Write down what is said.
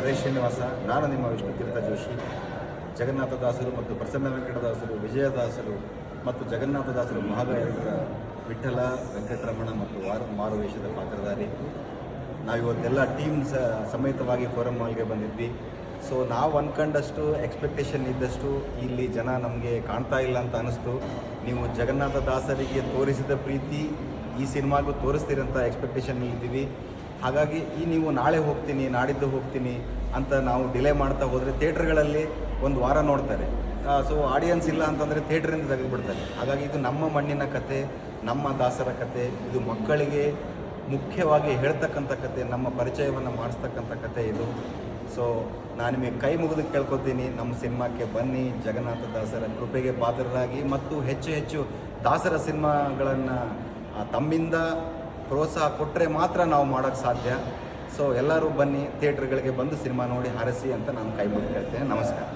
ಹರೇಶ್ ಶ್ರೀನಿವಾಸ. ನಾನು ನಿಮ್ಮ ವಿಷ್ಣು ತೀರ್ಥ ಜೋಶಿ. ಜಗನ್ನಾಥದಾಸರು ಮತ್ತು ಪ್ರಸನ್ನ ವೆಂಕಟದಾಸರು, ವಿಜಯದಾಸರು ಮತ್ತು ಜಗನ್ನಾಥದಾಸರು ಮಹಾಗಾಯಕರ ವಿಠ್ಠಲ, ವೆಂಕಟರಮಣ ಮತ್ತು ಮಾರುವೇಷದ ಪಾತ್ರಧಾರಿ. ನಾವಿವತ್ತೆಲ್ಲ ಟೀಮ್ ಸಮೇತವಾಗಿ ಫೋರಮ್ ಮಾಲ್ಗೆ ಬಂದಿದ್ವಿ. ಸೊ ನಾವು ಅಂದ್ಕೊಂಡಷ್ಟು ಎಕ್ಸ್ಪೆಕ್ಟೇಷನ್ ಇದ್ದಷ್ಟು ಇಲ್ಲಿ ಜನ ನಮಗೆ ಕಾಣ್ತಾ ಇಲ್ಲ ಅಂತ ಅನ್ನಿಸ್ತು. ನೀವು ಜಗನ್ನಾಥದಾಸರಿಗೆ ತೋರಿಸಿದ ಪ್ರೀತಿ ಈ ಸಿನಿಮಾಗೂ ತೋರಿಸ್ತೀರಂತ ಎಕ್ಸ್ಪೆಕ್ಟೇಷನ್ ಇದ್ದೀವಿ. ಹಾಗಾಗಿ ನೀವು ನಾಳೆ ಹೋಗ್ತೀನಿ, ನಾಡಿದ್ದು ಹೋಗ್ತೀನಿ ಅಂತ ನಾವು ಡಿಲೇ ಮಾಡ್ತಾ ಹೋದರೆ ಥಿಯೇಟ್ರ್ಗಳಲ್ಲಿ ಒಂದು ವಾರ ನೋಡ್ತಾರೆ. ಸೊ ಆಡಿಯನ್ಸ್ ಇಲ್ಲ ಅಂತಂದರೆ ಥಿಯೇಟ್ರಿಂದ ತೆಗೆದುಬಿಡ್ತಾರೆ. ಹಾಗಾಗಿ ಇದು ನಮ್ಮ ಮಣ್ಣಿನ ಕತೆ, ನಮ್ಮ ದಾಸರ ಕತೆ. ಇದು ಮಕ್ಕಳಿಗೆ ಮುಖ್ಯವಾಗಿ ಹೇಳ್ತಕ್ಕಂಥ ಕತೆ, ನಮ್ಮ ಪರಿಚಯವನ್ನು ಮಾಡಿಸ್ತಕ್ಕಂಥ ಕತೆ ಇದು. ಸೊ ನಾನು ನಿಮಗೆ ಕೈ ಮುಗಿದು ಕೇಳ್ಕೊತೀನಿ, ನಮ್ಮ ಸಿನಿಮಾಕ್ಕೆ ಬನ್ನಿ, ಜಗನ್ನಾಥದಾಸರ ಕೃಪೆಗೆ ಪಾತ್ರರಾಗಿ ಮತ್ತು ಹೆಚ್ಚು ಹೆಚ್ಚು ದಾಸರ ಸಿನಿಮಾಗಳನ್ನು ತಮ್ಮಿಂದ ಪ್ರೋತ್ಸಾಹ ಕೊಟ್ಟರೆ ಮಾತ್ರ ನಾವು ಮಾಡೋಕ್ಕೆ ಸಾಧ್ಯ. ಸೊ ಎಲ್ಲರೂ ಬನ್ನಿ, ಥಿಯೇಟ್ರ್ಗಳಿಗೆ ಬಂದು ಸಿನಿಮಾ ನೋಡಿ ಹರಸಿ ಅಂತ ನಾನು ಕೈ ಮುಗಿದು ಕೇಳ್ತೇನೆ. ನಮಸ್ಕಾರ.